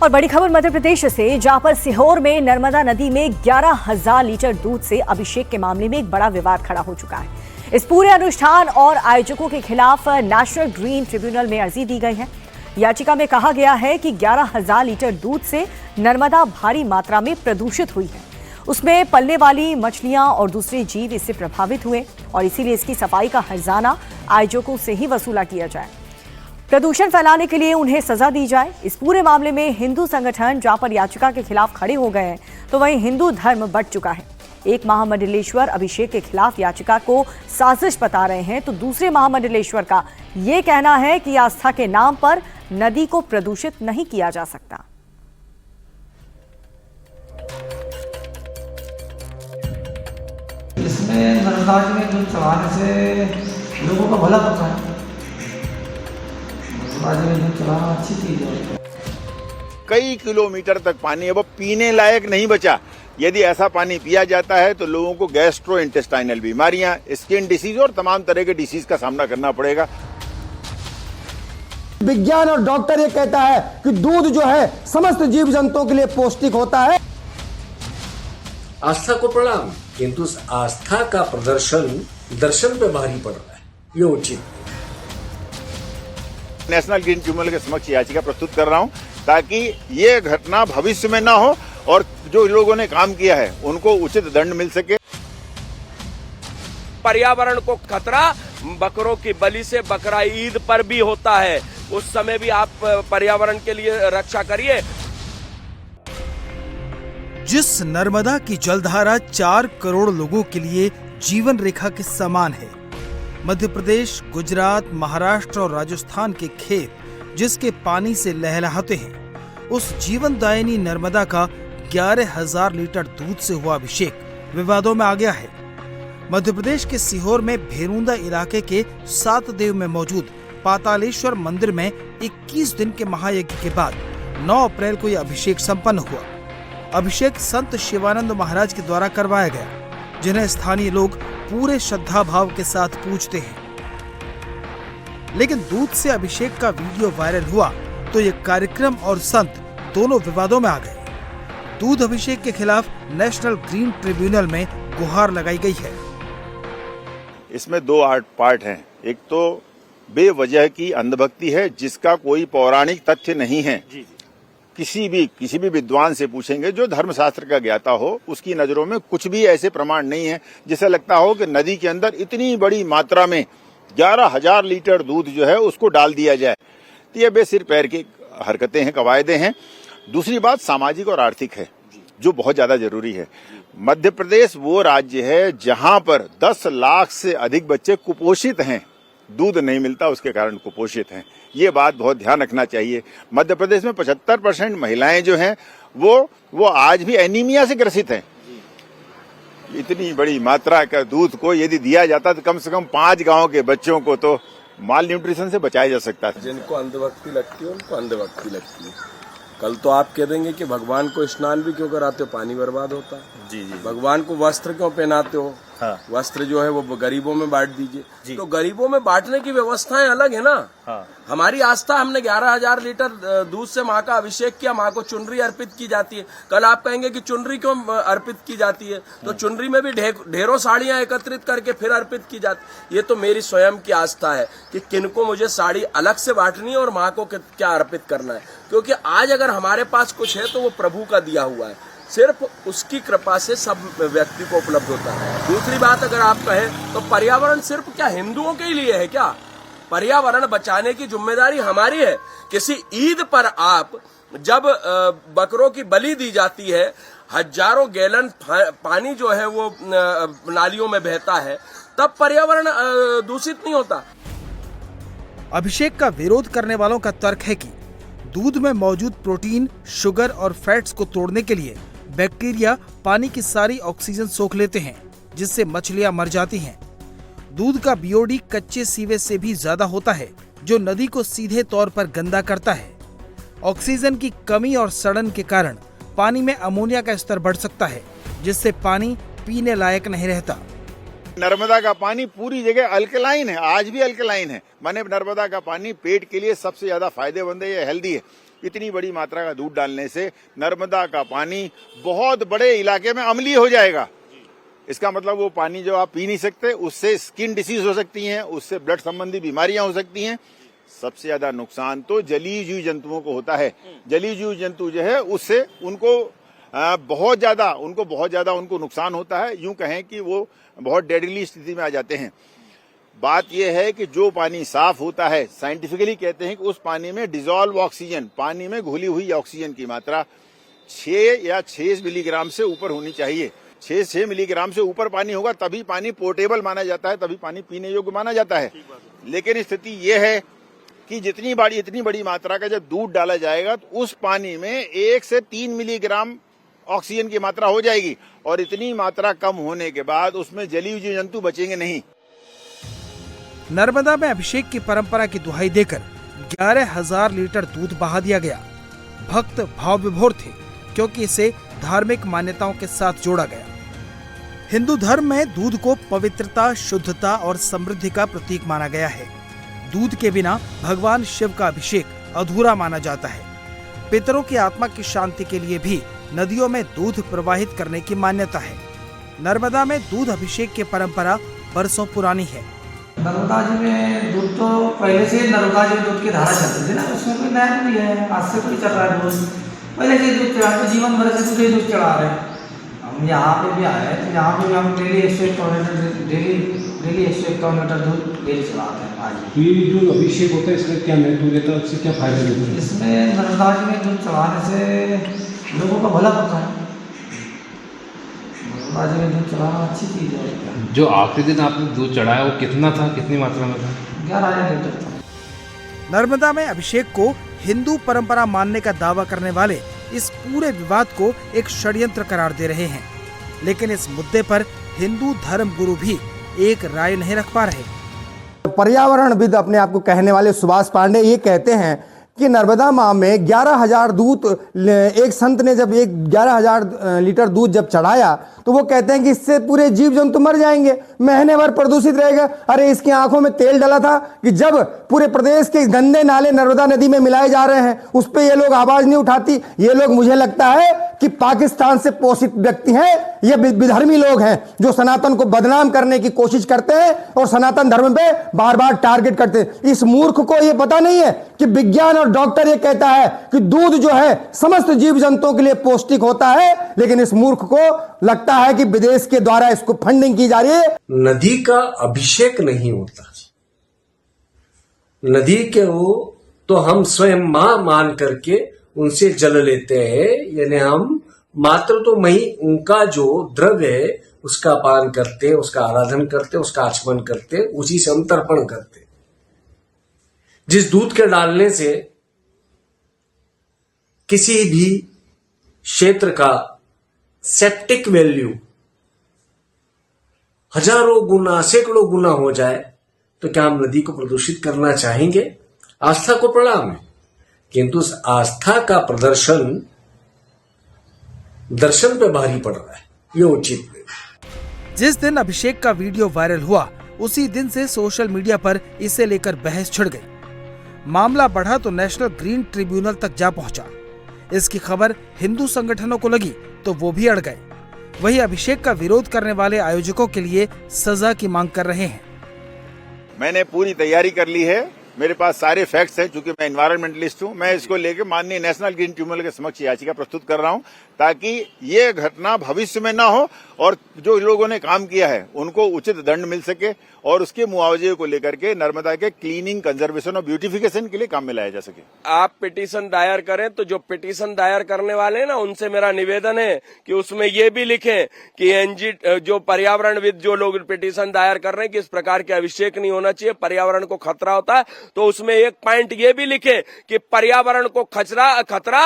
और बड़ी खबर मध्य प्रदेश से, जहां पर सीहोर में नर्मदा नदी में 11,000 लीटर दूध से अभिषेक के मामले में एक बड़ा विवाद खड़ा हो चुका है। इस पूरे अनुष्ठान और आयोजकों के खिलाफ नेशनल ग्रीन ट्रिब्यूनल में अर्जी दी गई है। याचिका में कहा गया है कि 11,000 लीटर दूध से नर्मदा भारी मात्रा में प्रदूषित हुई है। उसमें पलने वाली मछलियां और दूसरे जीव इससे प्रभावित हुए और इसीलिए इसकी सफाई का हर्जाना आयोजकों से ही वसूला किया जाए। प्रदूषण फैलाने के लिए उन्हें सजा दी जाए। इस पूरे मामले में हिंदू संगठन जहां पर याचिका के खिलाफ खड़े हो गए हैं, तो वहीं हिंदू धर्म बंट चुका है। एक महामंडलेश्वर अभिषेक के खिलाफ याचिका को साजिश बता रहे हैं, तो दूसरे महामंडलेश्वर का ये कहना है कि आस्था के नाम पर नदी को प्रदूषित नहीं किया जा सकता। इसमें नर्मदा में दूध चलाने से लोगों का भला होता है। नर्मदा में दूध चलाना अच्छी चीज है। कई किलोमीटर तक पानी अब पीने लायक नहीं बचा। यदि ऐसा पानी पिया जाता है तो लोगों को गैस्ट्रो इंटेस्टाइनल बीमारियां, स्किन डिसीज और तमाम तरह के डिसीज का सामना करना पड़ेगा। विज्ञान और डॉक्टर ये कहता है कि दूध जो है समस्त जीव जंतुओं के लिए पौष्टिक होता है। आस्था को प्रणाम, किंतु उस आस्था का प्रदर्शन दर्शन पे भारी पड़ रहा है, ये उचित। नेशनल ग्रीन ट्रिब्यूनल के समक्ष याचिका प्रस्तुत कर रहा हूं ताकि ये घटना भविष्य में ना हो और जो लोगों ने काम किया है उनको उचित दंड मिल सके। पर्यावरण को खतरा बकरों की बलि से बकरा ईद पर भी होता है, उस समय भी आप पर्यावरण के लिए रक्षा करिए। जिस नर्मदा की जलधारा 4 करोड़ लोगों के लिए जीवन रेखा के समान है, मध्य प्रदेश, गुजरात, महाराष्ट्र और राजस्थान के खेत जिसके पानी से लहलहाते हैं, उस जीवनदायिनी नर्मदा का 11,000 लीटर दूध से हुआ अभिषेक विवादों में आ गया है। मध्य प्रदेश के सीहोर में भेरुंदा इलाके के 7 देव में मौजूद पातालेश्वर मंदिर में 21 दिन के महायज्ञ के बाद 9 अप्रैल को यह अभिषेक संपन्न हुआ। अभिषेक संत शिवानंद महाराज के द्वारा करवाया गया, जिन्हें स्थानीय लोग पूरे श्रद्धा भाव के साथ पूजते हैं। लेकिन दूध से अभिषेक का वीडियो वायरल हुआ तो ये कार्यक्रम और संत दोनों विवादों में आ गए। दूध अभिषेक के खिलाफ नेशनल ग्रीन ट्रिब्यूनल में गुहार लगाई गई है। इसमें 2 पार्ट हैं। एक तो बेवजह की अंधभक्ति है जिसका कोई पौराणिक तथ्य नहीं है। किसी भी विद्वान से पूछेंगे जो धर्मशास्त्र का ज्ञाता हो, उसकी नजरों में कुछ भी ऐसे प्रमाण नहीं है जिसे लगता हो कि नदी के अंदर इतनी बड़ी मात्रा में 11,000 लीटर दूध जो है उसको डाल दिया जाए। तो ये बेसिर पैर की हरकतें हैं, कवायदे हैं। दूसरी बात सामाजिक और आर्थिक है जो बहुत ज्यादा जरूरी है। मध्य प्रदेश वो राज्य है जहां पर 10 लाख से अधिक बच्चे कुपोषित हैं, दूध नहीं मिलता उसके कारण कुपोषित हैं। ये बात बहुत ध्यान रखना चाहिए। मध्य प्रदेश में 75% महिलाएं जो हैं वो आज भी एनीमिया से ग्रसित हैं। इतनी बड़ी मात्रा का दूध को यदि दिया जाता तो कम से कम 5 गांव के बच्चों को तो माल न्यूट्रिशन से बचाया जा सकता था। जिनको अंधभक्ति लगती है उनको अंधभक्ति लगती है। कल तो आप कह देंगे कि भगवान को स्नान भी क्यों कराते हो, पानी बर्बाद होता है। जी। भगवान को वस्त्र क्यों पहनाते हो? हाँ। वस्त्र जो है वो गरीबों में बांट दीजिए। तो गरीबों में बांटने की व्यवस्थाएं अलग है ना। हाँ। हमारी आस्था, हमने 11,000 लीटर दूध से माँ का अभिषेक किया, माँ को चुनरी अर्पित की जाती है। कल आप कहेंगे कि चुनरी क्यों अर्पित की जाती है, तो चुनरी में भी ढेरों साड़ियां एकत्रित करके फिर अर्पित की जाती। ये तो मेरी स्वयं की आस्था है कि किनको मुझे साड़ी अलग से बांटनी है और माँ को क्या अर्पित करना है। क्योंकि आज अगर हमारे पास कुछ है तो वो प्रभु का दिया हुआ है, सिर्फ उसकी कृपा से सब व्यक्ति को उपलब्ध होता है। दूसरी बात अगर आप कहें तो पर्यावरण सिर्फ क्या हिंदुओं के लिए है क्या? पर्यावरण बचाने की जिम्मेदारी हमारी है। किसी ईद पर आप जब बकरों की बलि दी जाती है, हजारों गैलन पानी जो है वो नालियों में बहता है, तब पर्यावरण दूषित नहीं होता। अभिषेक का विरोध करने वालों का तर्क है कि दूध में मौजूद प्रोटीन, शुगर और फैट्स को तोड़ने के लिए बैक्टीरिया पानी की सारी ऑक्सीजन सोख लेते हैं, जिससे मछलियां मर जाती हैं। दूध का बीओडी कच्चे सीवेज से भी ज्यादा होता है, जो नदी को सीधे तौर पर गंदा करता है। ऑक्सीजन की कमी और सड़न के कारण पानी में अमोनिया का स्तर बढ़ सकता है, जिससे पानी पीने लायक नहीं रहता। नर्मदा का पानी पूरी जगह अल्कलाइन है, आज भी अल्कलाइन है। माने नर्मदा का पानी पेट के लिए सबसे ज्यादा फायदेमंद है, ये हेल्दी है। इतनी बड़ी मात्रा का दूध डालने से नर्मदा का पानी बहुत बड़े इलाके में अम्लीय हो जाएगा। इसका मतलब वो पानी जो आप पी नहीं सकते, उससे स्किन डिसीज हो सकती हैं, उससे ब्लड संबंधी बीमारियां हो सकती हैं। सबसे ज्यादा नुकसान तो जलीय जीव जंतुओं को होता है। जलीय जीव जंतु जो है उससे उनको बहुत ज्यादा उनको नुकसान होता है। यूं कहें कि वो बहुत डेडली स्थिति में आ जाते हैं। बात यह है कि जो पानी साफ होता है, साइंटिफिकली कहते हैं कि उस पानी में डिजोल्व ऑक्सीजन, पानी में घुली हुई ऑक्सीजन की मात्रा 6 या 6 मिलीग्राम से ऊपर होनी चाहिए। 6 मिलीग्राम से ऊपर पानी होगा तभी पानी पोर्टेबल माना जाता है, तभी पानी पीने योग्य माना जाता है। लेकिन स्थिति यह है कि इतनी बड़ी मात्रा का जब दूध डाला जाएगा तो उस पानी में 1 से 3 मिलीग्राम ऑक्सीजन की मात्रा हो जाएगी और इतनी मात्रा कम होने के बाद उसमें जलीय जीव जंतु बचेंगे नहीं। नर्मदा में अभिषेक की परंपरा की दुहाई देकर 11,000 लीटर दूध बहा दिया गया। भक्त भाव विभोर थे क्योंकि इसे धार्मिक मान्यताओं के साथ जोड़ा गया। हिंदू धर्म में दूध को पवित्रता, शुद्धता और समृद्धि का प्रतीक माना गया है। दूध के बिना भगवान शिव का अभिषेक अधूरा माना जाता है। पितरों की आत्मा की शांति के लिए भी नदियों में दूध प्रवाहित करने की मान्यता है। नर्मदा में दूध अभिषेक की परंपरा बरसों पुरानी है। नर्मदा जी में दूध तो पहले से नर्मदा जी में दूध की धारा चलती थी ना, उसमें कोई नया नहीं है। आज से कोई चल रहा है दूध, पहले से दूध चढ़ा, तो जीवन भर से दूध चढ़ा रहे हैं। हम यहाँ पे भी आए तो यहाँ पे भी हम डेली 151 लीटर दूध डेली चलाते हैं। आज ये जो अभिषेक होता है इसमें क्या महत्व देता है, उससे क्या फायदा देता है? इसमें नर्मदा जी में दूध चढ़ाने से लोगों का भला होता है। नर्मदा जी में दूध चढ़ाना अच्छी चीज़ है। जो आखिरी दिन आपने दूध चढ़ाया वो कितना था, कितनी मात्रा में था? 11,000 लीटर था। नर्मदा में अभिषेक को हिंदू परंपरा मानने का दावा करने वाले इस पूरे विवाद को एक षड्यंत्र करार दे रहे हैं। लेकिन इस मुद्दे पर हिंदू धर्म गुरु भी एक राय नहीं रख पा रहे। पर्यावरणविद अपने आप को कहने वाले सुभाष पांडे ये कहते हैं कि नर्मदा माँ में 11,000 दूध, एक संत ने जब 11,000 लीटर दूध जब चढ़ाया तो वो कहते हैं कि इससे पूरे जीव जंतु मर जाएंगे, महीने भर प्रदूषित रहेगा। अरे इसकी आंखों में तेल डला था कि जब पूरे प्रदेश के गंदे नाले नर्मदा नदी में मिलाए जा रहे हैं उस पे ये लोग आवाज नहीं उठाती। ये लोग, मुझे लगता है कि पाकिस्तान से पोषित व्यक्ति हैं, ये विधर्मी लोग हैं जो सनातन को बदनाम करने की कोशिश करते हैं और सनातन धर्म पे बार बार टारगेट करते हैं। इस मूर्ख को ये पता नहीं है कि विज्ञान और डॉक्टर ये कहता है कि दूध जो है समस्त जीव जंतुओं के लिए पौष्टिक होता है, लेकिन इस मूर्ख को लगता है कि विदेश के द्वारा इसको फंडिंग की जा रही है। नदी का अभिषेक नहीं होता। नदी के वो तो हम स्वयं मां मान करके उनसे जल लेते हैं, यानी हम मात्र तो वही उनका जो द्रव्य है उसका पान करते, उसका आराधन करते, उसका आचमन करते, उसी से हम तर्पण करते। जिस दूध के डालने से किसी भी क्षेत्र का सेप्टिक वैल्यू हजारों गुना, सैकड़ों गुना हो जाए तो क्या हम नदी को प्रदूषित करना चाहेंगे? आस्था को प्रणाम है, किंतु उस आस्था का प्रदर्शन दर्शन पे भारी पड़ रहा है, ये उचित नहीं। जिस दिन अभिषेक का वीडियो वायरल हुआ उसी दिन से सोशल मीडिया पर इसे लेकर बहस छिड़ गई। मामला बढ़ा तो नेशनल ग्रीन ट्रिब्यूनल तक जा पहुंचा। इसकी खबर हिंदू संगठनों को लगी तो वो भी अड़ गए। वही अभिषेक का विरोध करने वाले आयोजकों के लिए सजा की मांग कर रहे हैं। मैंने पूरी तैयारी कर ली है, मेरे पास सारे फैक्ट्स हैं। चूंकि मैं एनवायरमेंटलिस्ट हूं, मैं इसको लेकर माननीय नेशनल ग्रीन ट्रिब्यूनल के समक्ष याचिका प्रस्तुत कर रहा हूं ताकि ये घटना भविष्य में ना हो और जो लोगों ने काम किया है उनको उचित दंड मिल सके और उसके मुआवजे को लेकर के नर्मदा के क्लीनिंग, कंजर्वेशन और ब्यूटिफिकेशन के लिए काम में लाया जा सके। आप पिटीशन दायर करें तो जो पिटीशन दायर करने वाले हैं ना, उनसे मेरा निवेदन है कि उसमें ये भी लिखें कि एनजी जो पर्यावरणविद जो लोग पिटीशन दायर कर रहे हैं कि इस प्रकार के अभिषेक नहीं होना चाहिए, पर्यावरण को खतरा होता है, तो उसमें एक पॉइंट ये भी लिखे कि पर्यावरण को खतरा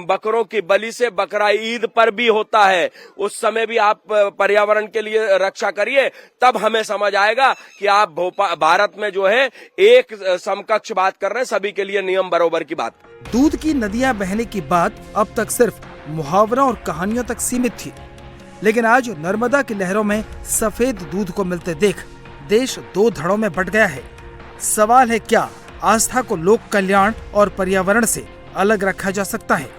बकरों की बलि से बकरा ईद पर भी होता है। उस समय भी आप पर्यावरण के लिए रक्षा करिए, तब हमें समझ आएगा कि आप भारत में जो है एक समकक्ष बात कर रहे हैं, सभी के लिए नियम बराबर की बात। दूध की नदियां बहने की बात अब तक सिर्फ मुहावरों और कहानियों तक सीमित थी, लेकिन आज नर्मदा की लहरों में सफेद दूध को मिलते देख देश दो धड़ों में बंट गया है। सवाल है, क्या आस्था को लोक कल्याण और पर्यावरण से अलग रखा जा सकता है।